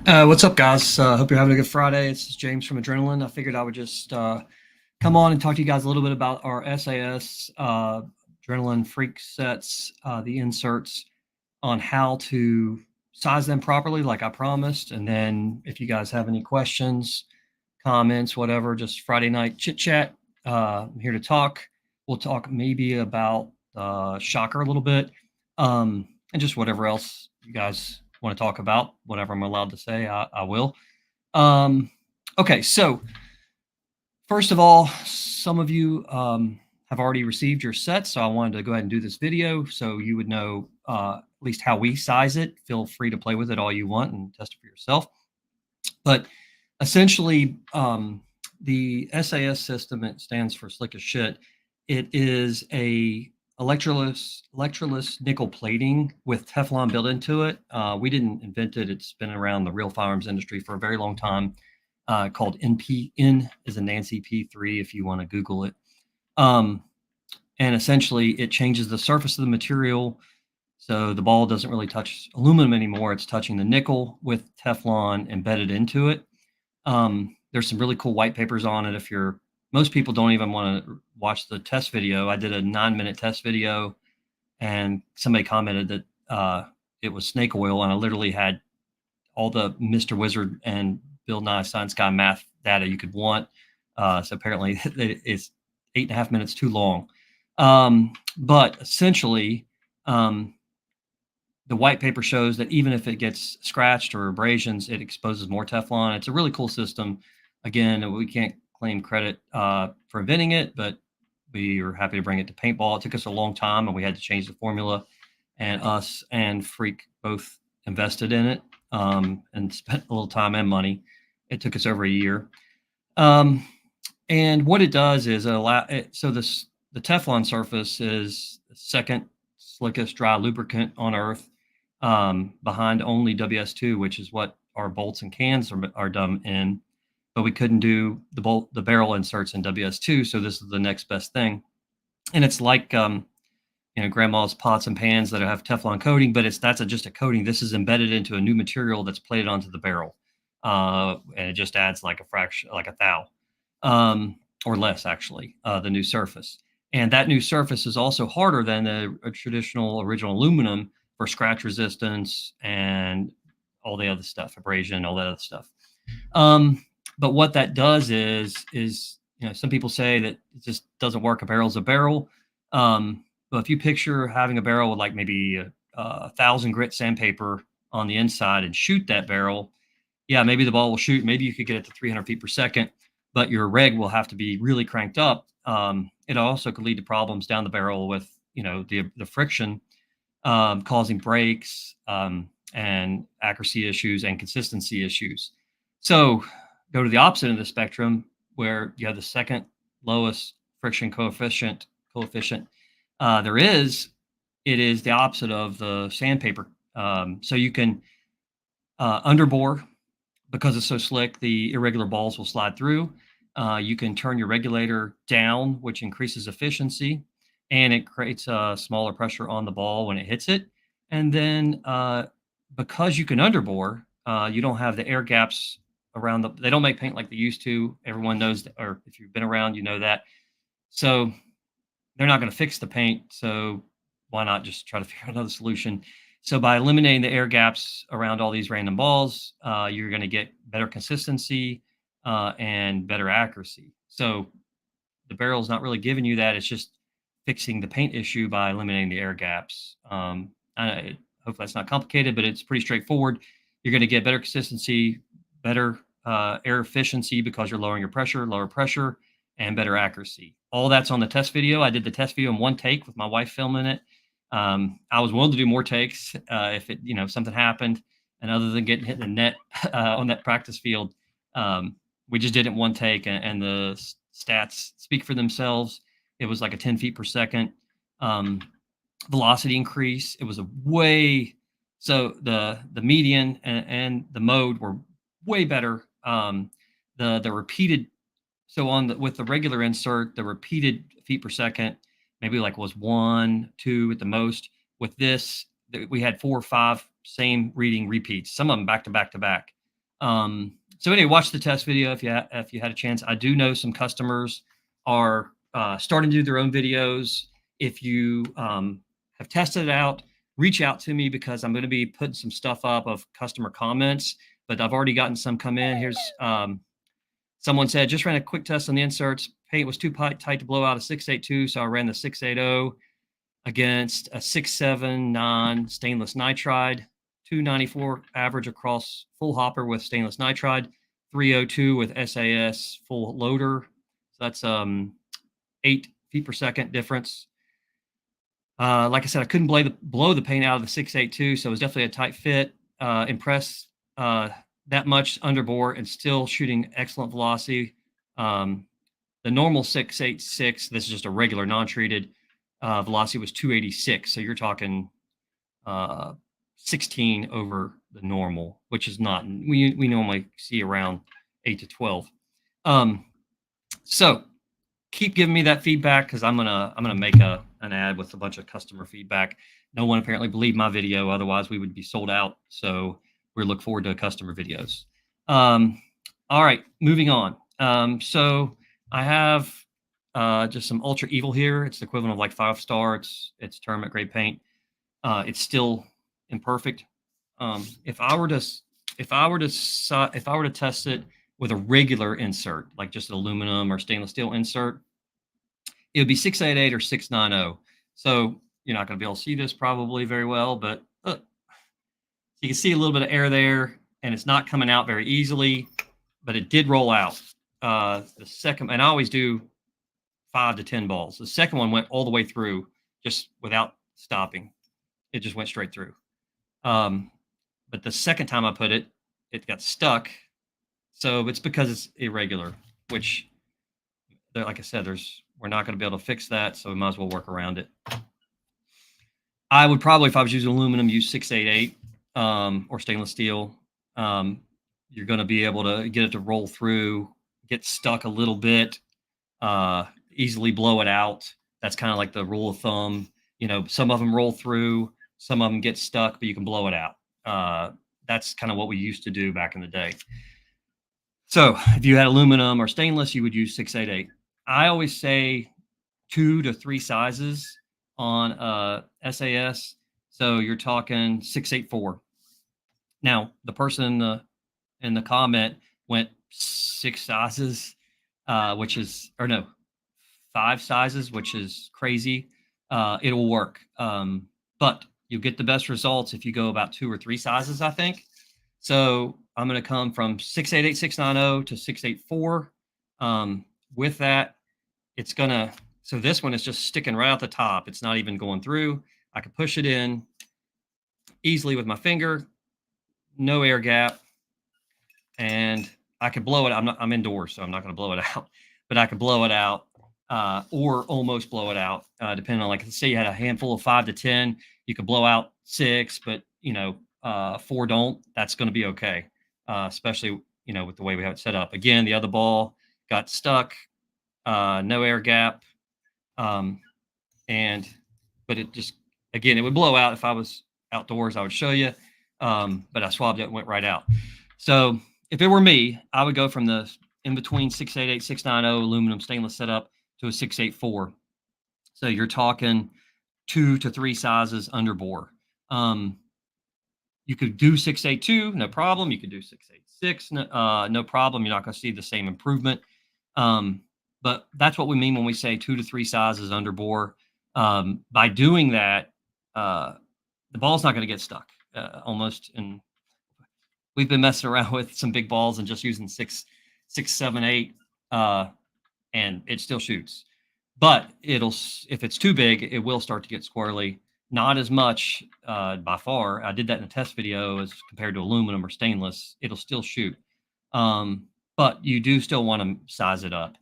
What's up, guys? Hope you're having a good Friday. It's James from Adrenaline. I figured I would just come on and talk to you guys a little bit about our SAS Adrenaline Freak sets, the inserts, on how to size them properly, like I promised. And then if you guys have any questions, comments, whatever, just Friday night chit chat. I'm here to talk. We'll talk maybe about Shocker a little bit, and just whatever else you guys want to talk about. Whatever I'm allowed to say, I will. Um, okay, so first of all, some of you have already received your sets, so I wanted to go ahead and do this video so you would know at least how we size it. Feel free to play with it all you want and test it for yourself. But essentially, the SAS system, it stands for slick as shit. It is a electroless nickel plating with Teflon built into it. We didn't invent it. It's been around the real firearms industry for a very long time. Called N is a Nancy P3 if you want to Google it. And essentially, it changes the surface of the material. So the ball doesn't really touch aluminum anymore. It's touching the nickel with Teflon embedded into it. There's some really cool white papers on it. Most people don't even want to watch the test video. I did a 9-minute test video, and somebody commented that it was snake oil, and I literally had all the Mr. Wizard and Bill Nye Science Guy math data you could want. So apparently it's 8.5 minutes too long. But essentially, the white paper shows that even if it gets scratched or abrasions, it exposes more Teflon. It's a really cool system. Again, we can't claim credit for inventing it, but we were happy to bring it to paintball. It took us a long time, and we had to change the formula. And us and Freak both invested in it and spent a little time and money. It took us over a year. And what it does is the Teflon surface is the second slickest dry lubricant on Earth, behind only WS2, which is what our bolts and cans are done in. But we couldn't do the barrel inserts in WS2, so this is the next best thing. And it's like grandma's pots and pans that have Teflon coating, but that's just a coating. This is embedded into a new material that's plated onto the barrel, and it just adds like a fraction, like a thou, or less actually, the new surface. And that new surface is also harder than a traditional original aluminum for scratch resistance and all the other stuff, abrasion, all that other stuff. But what that does is some people say that it just doesn't work. A barrel's a barrel. But if you picture having a barrel with like maybe 1,000 grit sandpaper on the inside and shoot that barrel, yeah, maybe the ball will shoot. Maybe you could get it to 300 feet per second, but your reg will have to be really cranked up. It also could lead to problems down the barrel with the friction, causing breaks and accuracy issues and consistency issues. So go to the opposite of the spectrum, where you have the second lowest friction coefficient there is. It is the opposite of the sandpaper. So you can underbore, because it's so slick, the irregular balls will slide through. You can turn your regulator down, which increases efficiency, and it creates a smaller pressure on the ball when it hits it. And then because you can underbore, you don't have the air gaps around they don't make paint like they used to. Everyone knows that, or if you've been around, you know that. So they're not going to fix the paint. So why not just try to figure out another solution? So by eliminating the air gaps around all these random balls, you're going to get better consistency and better accuracy. So the barrel is not really giving you that. It's just fixing the paint issue by eliminating the air gaps. Hopefully that's not complicated, but it's pretty straightforward. You're going to get better consistency, better air efficiency because you're lowering your pressure, lower pressure, and better accuracy. All that's on the test video. I did the test video in one take with my wife filming it. I was willing to do more takes if something happened, and other than getting hit in the net on that practice field, we just did it one take, and the stats speak for themselves. It was like a 10 feet per second velocity increase. It was so the median and the mode were way better. The repeated, so with the regular insert, the repeated feet per second maybe like was 1, 2 at the most. With this, we had 4 or 5 same reading repeats, some of them back to back to back. So anyway, watch the test video if you had a chance. I do know some customers are starting to do their own videos. If you have tested it out, reach out to me because I'm going to be putting some stuff up of customer comments. But I've already gotten some come in. Here's someone said, just ran a quick test on the inserts. Paint was too tight to blow out a 682, so I ran the 680 against a 679 stainless nitride, 294 average across full hopper with stainless nitride, 302 with SAS full loader. So that's 8 feet per second difference. Like I said, I couldn't blow the paint out of the 682, so it was definitely a tight fit. Impressed that much underbore and still shooting excellent velocity. The normal 686, this is just a regular non-treated, velocity was 286. So you're talking 16 over the normal, which is not, we normally see around 8 to 12. So keep giving me that feedback because I'm gonna make an ad with a bunch of customer feedback. No one apparently believed my video, otherwise we would be sold out. So we look forward to customer videos. All right, moving on. So I have just some Ultra Evil here. It's the equivalent of like 5-star. It's tournament grade paint. It's still imperfect. If I were to test it with a regular insert, like just an aluminum or stainless steel insert, it would be 688 or 690. So you're not going to be able to see this probably very well, but look, you can see a little bit of air there, and it's not coming out very easily, but it did roll out. The second, and I always do 5 to 10 balls. The second one went all the way through just without stopping. It just went straight through. But the second time I put it, it got stuck. So it's because it's irregular, which, like I said, we're not going to be able to fix that, so we might as well work around it. I would probably, if I was using aluminum, use 688 or stainless steel. You're going to be able to get it to roll through, get stuck a little bit, easily blow it out. That's kind of like the rule of thumb. You know, some of them roll through, some of them get stuck, but you can blow it out. That's kind of what we used to do back in the day. So if you had aluminum or stainless, you would use 688. I always say 2 to 3 sizes on SAS. So you're talking 684. Now, the person in the comment went 6 sizes, which is, or no, 5 sizes, which is crazy. It'll work. But you get the best results if you go about 2 or 3 sizes, I think. So I'm going to come from 688, 690 to 684. With that, it's going to, so this one is just sticking right out the top. It's not even going through. I can push it in easily with my finger, no air gap, and I could blow it. I'm indoors, so I'm not going to blow it out, but I could blow it out or almost blow it out, depending on, like, say you had a handful of 5 to 10, you could blow out 6, but 4 don't. That's going to be okay, especially with the way we have it set up. Again, the other ball got stuck, no air gap, but it just, again, it would blow out if I was outdoors. I would show you, but I swabbed it and went right out. So if it were me, I would go from the in between 688, 690 aluminum stainless setup to a 684. So you're talking 2 to 3 sizes underbore. You could do 682, no problem. You could do 686, no problem. You're not going to see the same improvement. But that's what we mean when we say 2 to 3 sizes underbore. By doing that, the ball's not going to get stuck almost. And we've been messing around with some big balls and just using 6, 7, 8, and it still shoots. But if it's too big, it will start to get squirrely. Not as much by far. I did that in a test video as compared to aluminum or stainless. It'll still shoot. But you do still want to size it up.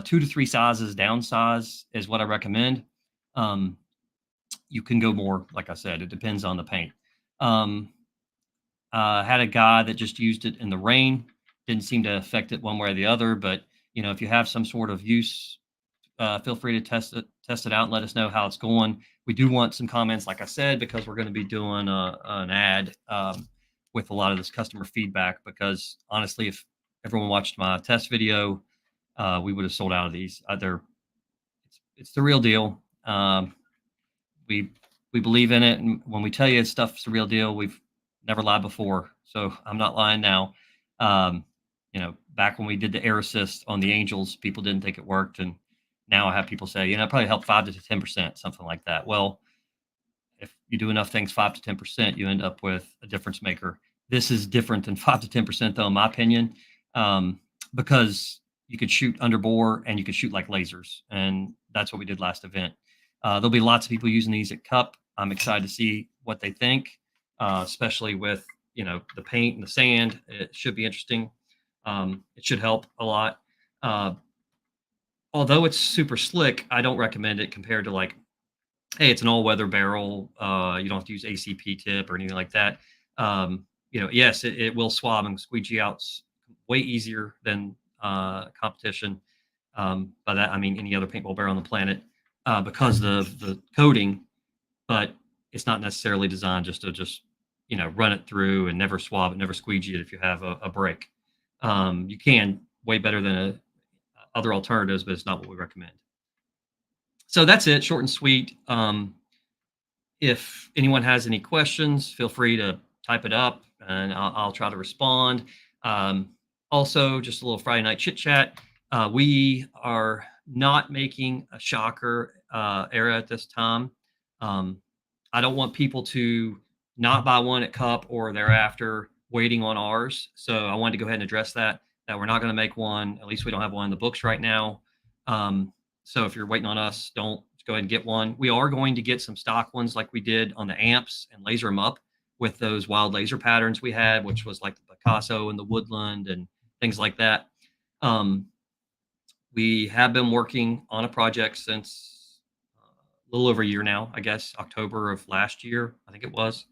2 to 3 sizes downsize is what I recommend. You can go more, like I said, it depends on the paint. Had a guy that just used it in the rain. Didn't seem to affect it one way or the other, but if you have some sort of use, feel free to test it out and let us know how it's going. We do want some comments, like I said, because we're going to be doing an ad with a lot of this customer feedback, because honestly, if everyone watched my test video, we would have sold out of these. It's the real deal. We we believe in it, and when we tell you stuff's the real deal, we've never lied before, so I'm not lying now. Um, back when we did the air assist on the Angels, people didn't think it worked, and now I have people say, it probably helped 5 to 10%, something like that. Well, if you do enough things 5 to 10%, you end up with a difference maker. This is different than 5 to 10%, though, in my opinion, because you could shoot underbore and you could shoot like lasers, and that's what we did last event. There'll be lots of people using these at Cup. I'm excited to see what they think, especially with the paint and the sand. It should be interesting. It should help a lot. Uh, Although it's super slick, I don't recommend it compared to like, hey, it's an all-weather barrel. You don't have to use ACP tip or anything like that. Yes, it will swab and squeegee out way easier than competition. By that I mean any other paintball barrel on the planet, because of the coating. But it's not necessarily designed to run it through and never swab it, never squeegee it if you have a break. You can way better than other alternatives, but it's not what we recommend. So that's it, short and sweet. If anyone has any questions, feel free to type it up and I'll try to respond. Also, just a little Friday night chit chat. We are not making a shocker era at this time. I don't want people to not buy one at Cup or thereafter waiting on ours. So I wanted to go ahead and address that we're not going to make one. At least we don't have one in the books right now. So if you're waiting on us, don't go ahead and get one. We are going to get some stock ones like we did on the amps and laser them up with those wild laser patterns we had, which was like the Picasso and the woodland and things like that. We have been working on a project since a little over a year now, I guess, October of last year, I think it was.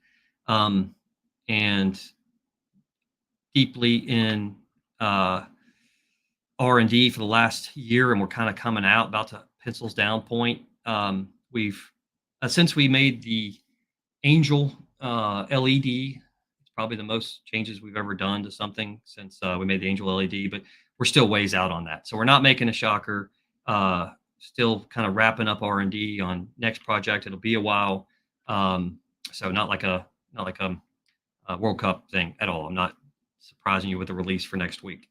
And deeply in R&D for the last year, and we're kind of coming out about to pencils down point. We've since we made the Angel LED, it's probably the most changes we've ever done to something since we made the Angel LED, but we're still ways out on that. So we're not making a shocker. Still kind of wrapping up R&D on next project. It'll be a while. So not like a World Cup thing at all. I'm not surprising you with a release for next week.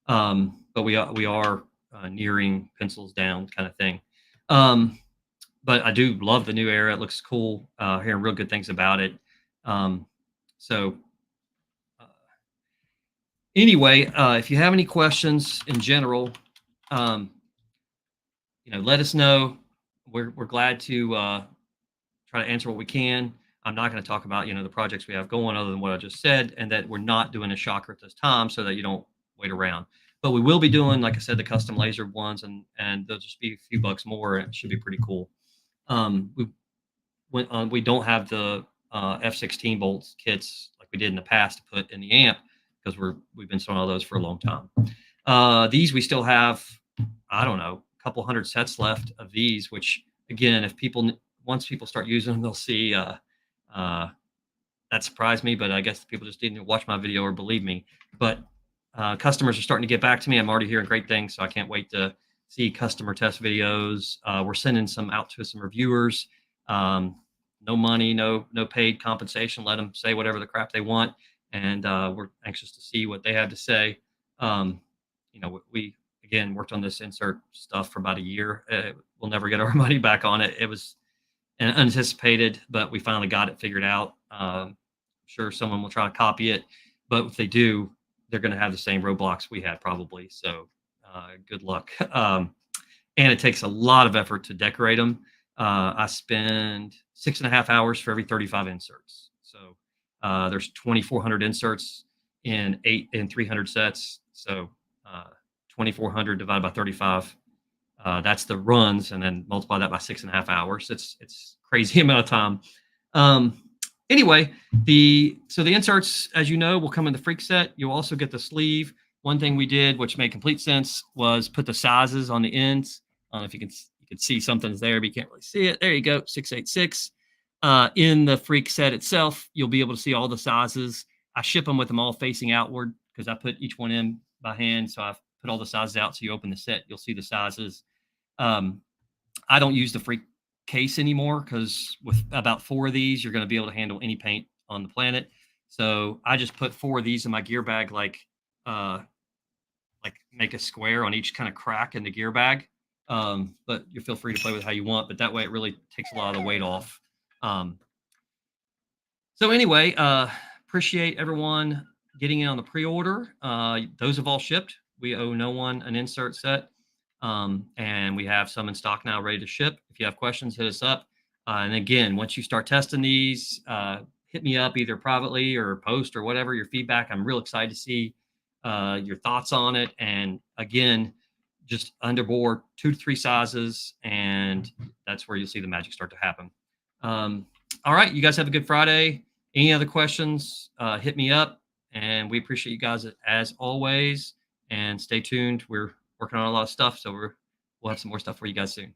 But we are nearing pencils down kind of thing. But I do love the new era. It looks cool. Hearing real good things about it. So anyway, if you have any questions in general, let us know. We're glad to try to answer what we can. I'm not going to talk about the projects we have going other than what I just said, and that we're not doing a shocker at this time, so that you don't wait around. But we will be doing, like I said, the custom laser ones, and they'll just be a few bucks more, and it should be pretty cool. We don't have the F16 bolts kits like we did in the past to put in the amp, because we've been selling all those for a long time. These we still have, I don't know, a couple hundred sets left of these, which again, once people start using them, they'll see. That surprised me, but I guess people just didn't watch my video or believe me. But customers are starting to get back to me. I'm already hearing great things, so I can't wait to see customer test videos. We're sending some out to some reviewers. No money, no paid compensation. Let them say whatever the crap they want, and we're anxious to see what they have to say. We again worked on this insert stuff for about a year. We'll never get our money back on it. It was unanticipated, but we finally got it figured out. I'm sure someone will try to copy it, but if they do, they're going to have the same roadblocks we had probably. So good luck. And it takes a lot of effort to decorate them. I spend 6.5 hours for every 35 inserts. So there's 2,400 inserts in 300 sets. So 2,400 divided by 35. That's the runs, and then multiply that by 6.5 hours. It's crazy amount of time. Anyway, the inserts, as you know, will come in the freak set. You'll also get the sleeve. One thing we did, which made complete sense, was put the sizes on the ends. I don't know if you can see something's there, but you can't really see it. There you go, 686. In the freak set itself, you'll be able to see all the sizes, I ship them with them all facing outward because I put each one in by hand. So I've put all the sizes out. So you open the set, you'll see the sizes. Um, I don't use the free case anymore because with about 4 of these, you're going to be able to handle any paint on the planet. So I just put 4 of these in my gear bag, uh, like make a square on each kind of crack in the gear bag. But you feel free to play with how you want. But that way, it really takes a lot of the weight off. Um, so anyway, appreciate everyone getting in on the pre-order. Those have all shipped. We owe no one an insert set. And we have some in stock now ready to ship. If you have questions, hit us up. And again, once you start testing these, hit me up either privately or post or whatever your feedback. I'm real excited to see your thoughts on it. And again, just underbore 2 to 3 sizes, and that's where you'll see the magic start to happen. All right, you guys have a good Friday. Any other questions, hit me up. And we appreciate you guys as always. And stay tuned. We're working on a lot of stuff, so we'll have some more stuff for you guys soon.